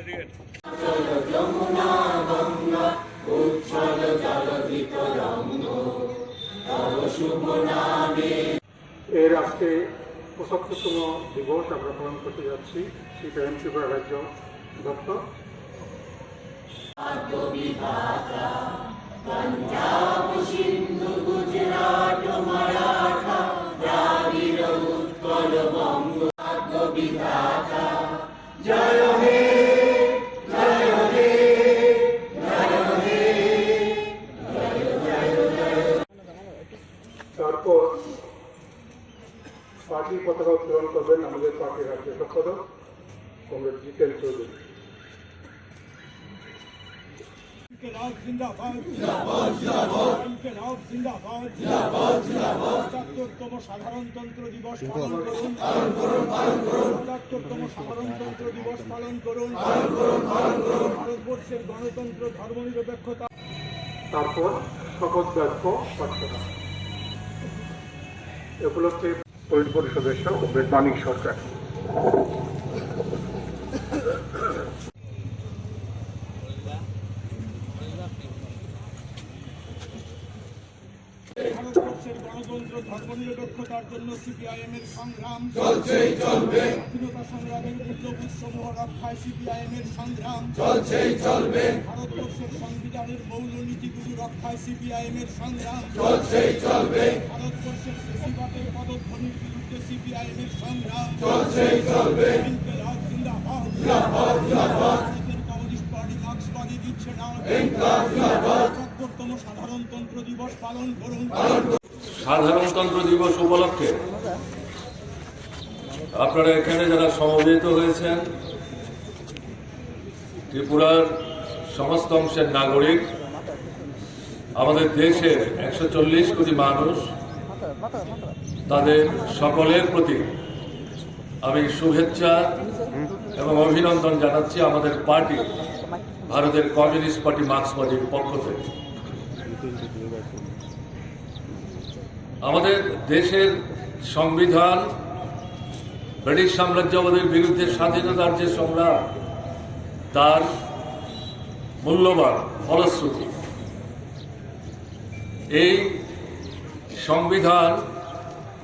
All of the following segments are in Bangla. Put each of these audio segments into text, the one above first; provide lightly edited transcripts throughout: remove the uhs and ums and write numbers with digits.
এর আজকে ৭৫তম দিবস আমরা পালন করতে যাচ্ছি সিপিআইএম ত্রিপুরা রাজ্য দপ্তর। তারপর পার্টির পতাকা উত্তোলন করবেন আমাদের পার্টির রাজ্য সম্পাদক কমরেড জিতেন চৌধুরী। সাধারণতন্ত্র দিবস পালন করুন, ৭৫তম সাধারণতন্ত্র দিবস পালন করুন, ভারতবর্ষের গণতন্ত্র ধর্মনিরপেক্ষতা। তারপর শপথ বাক্য পাঠ করা। এ উপলক্ষে পরিষদের সদস্য কমরেড মানিক সরকার। ভারতবর্ষের গণতন্ত্র ধর্মনিরপেক্ষতার জন্য সিপিআইএম এর সংগ্রাম চলছেই চলবে। স্বাধীনতা সংগ্রামের মূল্যবোধসমূহ রক্ষায় সিপিআইএম এর সংগ্রাম চলছেই চলবে। ভারতবর্ষের সংবিধানের মৌলনীতিগুলি রক্ষায় সিপিআইএম এর সংগ্রাম চলছেই চলবে। ভারতবর্ষের ফ্যাসিবাদের পদধ্বনির বিরুদ্ধে সিপিআইএম এর সংগ্রাম চলছেই চলবে। ইনকিলাব জিন্দাবাদ, জিন্দাবাদ, জিন্দাবাদ। ভারতের কমিউনিস্ট পার্টি মার্ক্সবাদী দিচ্ছে না। ইনকিলাব জিন্দাবাদ। ৭৫তম সাধারণতন্ত্র দিবস পালন করুন। সাধারণতন্ত্র দিবস উপলক্ষে আপনারা এখানে যারা সমবেত হয়েছেন, ত্রিপুরার সমস্ত অংশের নাগরিক, আমাদের দেশের ১৪০ কোটি মানুষ, তাদের সকলের প্রতি আমি শুভেচ্ছা এবং অভিনন্দন জানাচ্ছি আমাদের পার্টি ভারতের কমিউনিস্ট পার্টি মার্ক্সবাদীর পক্ষ থেকে। আমাদের দেশের সংবিধান ব্রিটিশ সাম্রাজ্যবাদের বিরুদ্ধে স্বাধীনতার যে সংগ্রাম, তার মূল্যবান ফলশ্রুতি। এই সংবিধান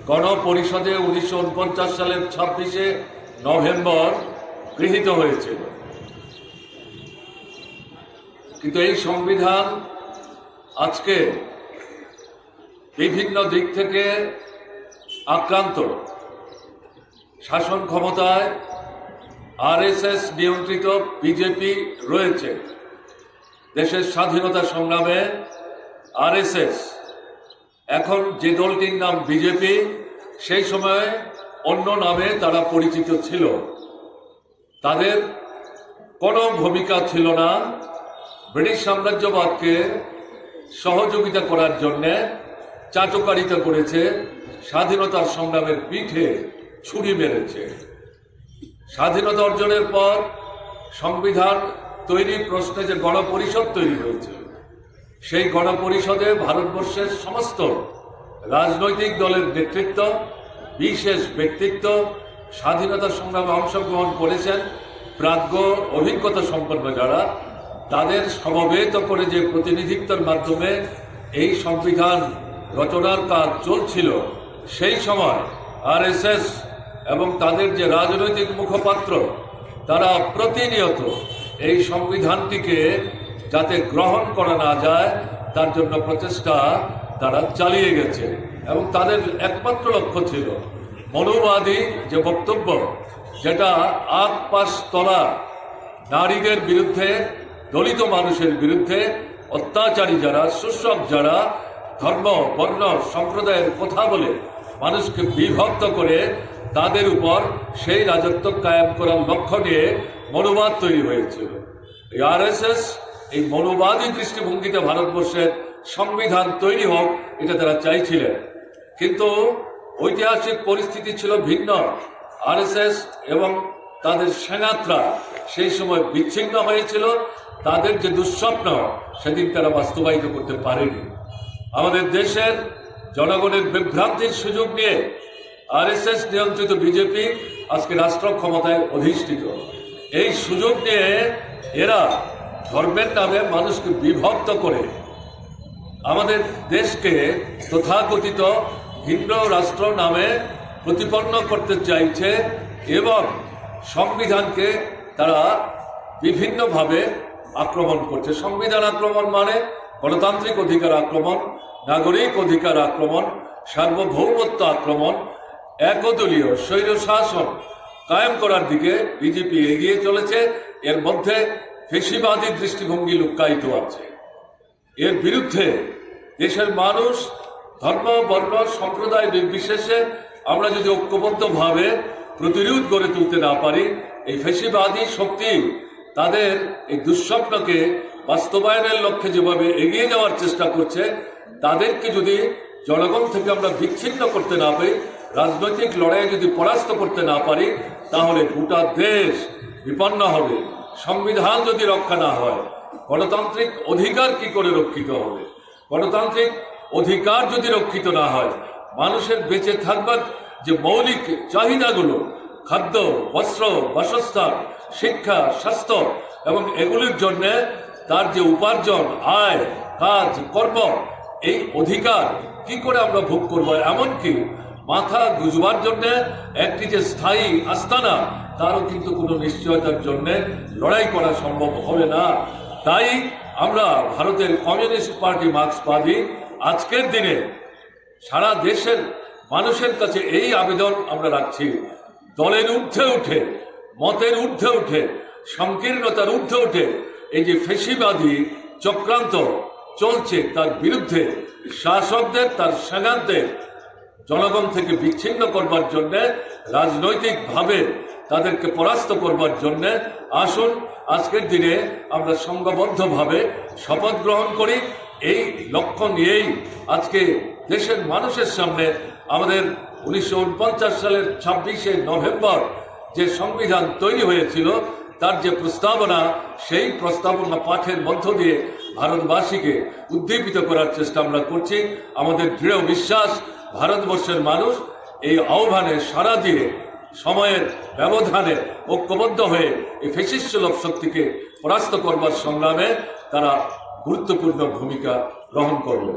গণপরিষদে ১৯৪৯ সালের ২৬শে নভেম্বর গৃহীত হয়েছিল, কিন্তু এই সংবিধান আজকে বিভিন্ন দিক থেকে আক্রান্ত। শাসন ক্ষমতায় আরএসএস নিয়ন্ত্রিত বিজেপি রয়েছে। দেশের স্বাধীনতা সংগ্রামে আরএসএস, এখন যে দলটির নাম বিজেপি, সেই সময় অন্য নামে তারা পরিচিত ছিল। তাদের কোনো ভূমিকা ছিল না ব্রিটিশ সাম্রাজ্যবাদকে সহযোগিতা করার জন্যে। চাটুকারিতা করেছে, স্বাধীনতার সংগ্রামের পিঠে ছুরি মেরেছে। স্বাধীনতা অর্জনের পর সংবিধান তৈরির প্রশ্নে যে গণপরিষদ তৈরি হয়েছে, সেই গণপরিষদে ভারতবর্ষের সমস্ত রাজনৈতিক দলের নেতৃত্ব, বিশেষ ব্যক্তিত্ব স্বাধীনতা সংগ্রামে অংশগ্রহণ করেছেন। প্রাজ্ঞ অভিজ্ঞতা সম্পন্ন যারা, তাদের সমবেত করে যে প্রতিনিধিত্বের মাধ্যমে এই সংবিধান রচনার কাজ চলছিল, সেই সময় আরএসএস এবং তাদের যে রাজনৈতিক মুখপাত্র, তারা প্রতিনিয়ত এই সংবিধানটিকে যাতে গ্রহণ করা না যায় তার জন্য প্রচেষ্টা তারা চালিয়ে গেছে। এবং তাদের একমাত্র লক্ষ্য ছিল মনুবাদী যে বক্তব্য, যেটা আগ পাশ তলা নারীদের বিরুদ্ধে, দলিত মানুষের বিরুদ্ধে, অত্যাচারী যারা, শোষক যারা, ধর্ম বর্ণ সম্প্রদায়ের কথা বলে মানুষকে বিভক্ত করে তাদের উপর সেই রাজত্ব কায়েম করার লক্ষ্য নিয়ে মনোবাদ তৈরি হয়েছিল। এই আরএসএস এই মনোবাদী দৃষ্টিভঙ্গিতে ভারতবর্ষের সংবিধান তৈরি হোক, এটা তারা চাইছিলেন। কিন্তু ঐতিহাসিক পরিস্থিতি ছিল ভিন্ন। আরএসএস এবং তাদের সেনাত্রা সেই সময় বিচ্ছিন্ন হয়েছিল। তাদের যে দুঃস্বপ্ন, সেদিন তারা বাস্তবায়িত করতে পারেনি। আমাদের দেশের জনগণের বিভ্রান্তির সুযোগ নিয়ে আরএসএস নিয়ন্ত্রিত বিজেপি আজকে রাষ্ট্র ক্ষমতায় অধিষ্ঠিত। এই সুযোগ নিয়ে এরা ধর্মের নামে মানুষকে বিভক্ত করে আমাদের দেশকে তথাকথিত হিন্দু রাষ্ট্র নামে প্রতিপন্ন করতে চাইছে এবং সংবিধানকে তারা বিভিন্নভাবে আক্রমণ করছে। সংবিধান আক্রমণ মানে গণতান্ত্রিক অধিকার আক্রমণ, নাগরিক অধিকার আক্রমণ, সার্বভৌমত্ব আক্রমণ, একদলীয় স্বৈরশাসন কায়েম করার দিকে বিজেপি এগিয়ে চলেছে। এর মধ্যে ফেসিবাদী দৃষ্টিভঙ্গি লুক্কায়িত আছে। এর বিরুদ্ধে দেশের মানুষ ধর্ম, বর্ণ, সম্প্রদায় নির্বিশেষে আমরা যদি ঐক্যবদ্ধভাবে প্রতিরোধ গড়ে তুলতে না পারি, এই ফেসিবাদী শক্তি তাদের এই দুঃস্বপ্নকে বাস্তবায়নের লক্ষ্যে যেভাবে এগিয়ে যাওয়ার চেষ্টা করছে, তাদেরকে যদি জনগণ থেকে আমরা বিচ্ছিন্ন করতে না পারি, রাজনৈতিক লড়াইয়ে যদি পরাস্ত করতে না পারি, তাহলে গোটা দেশ বিপন্ন হবে। সংবিধান যদি রক্ষা না হয়, গণতান্ত্রিক অধিকার কি করে রক্ষিত হবে? গণতান্ত্রিক অধিকার যদি রক্ষিত না হয়, মানুষের বেঁচে থাকবার যে মৌলিক চাহিদাগুলো, খাদ্য, বস্ত্র, বাসস্থান, শিক্ষা, স্বাস্থ্য এবং এগুলির জন্য তার যে উপার্জন, আয়, কাজ, কর্ম, এই অধিকার কি করে আমরা ভোগ করবো? এমনকি মাথা গুজবার জন্য একটি যে স্থায়ী আস্তানা, তারও কিন্তু কোনো নিশ্চয়তার জন্য লড়াই করা সম্ভব হবে না। তাই আমরা ভারতের কমিউনিস্ট পার্টি মার্ক্সবাদী আজকের দিনে সারা দেশের মানুষের কাছে এই আবেদন আমরা রাখছি, দলের ঊর্ধ্বে উঠে, মতের ঊর্ধ্বে উঠে, সংকীর্ণতার ঊর্ধ্বে উঠে এই যে ফেসিবাদী চক্রান্ত চলছে তার বিরুদ্ধে শাসকদের, তার সেনাদের জনগণ থেকে বিচ্ছিন্ন করবার জন্য, রাজনৈতিকভাবে তাদেরকে পরাস্ত করবার জন্য আসুন আজকের দিনে আমরা সংঘবদ্ধভাবে শপথ গ্রহণ করি। এই লক্ষ্য নিয়েই আজকে দেশের মানুষের সামনে আমাদের 1949 সালের 26শে নভেম্বর যে সংবিধান তৈরি হয়েছিল, তার যে প্রস্তাবনা, সেই প্রস্তাবনা পাঠের মধ্য দিয়ে ভারতবাসীকে উদ্দীপিত করার চেষ্টা আমরা করছি। আমাদের দৃঢ় বিশ্বাস, ভারতবর্ষের মানুষ এই আহ্বানে সাড়া দিয়ে সময়ের ব্যবধানে ঐক্যবদ্ধ হয়ে এই ফ্যাসিস্ট শক্তিকে পরাস্ত করবার সংগ্রামে তারা গুরুত্বপূর্ণ ভূমিকা গ্রহণ করবে।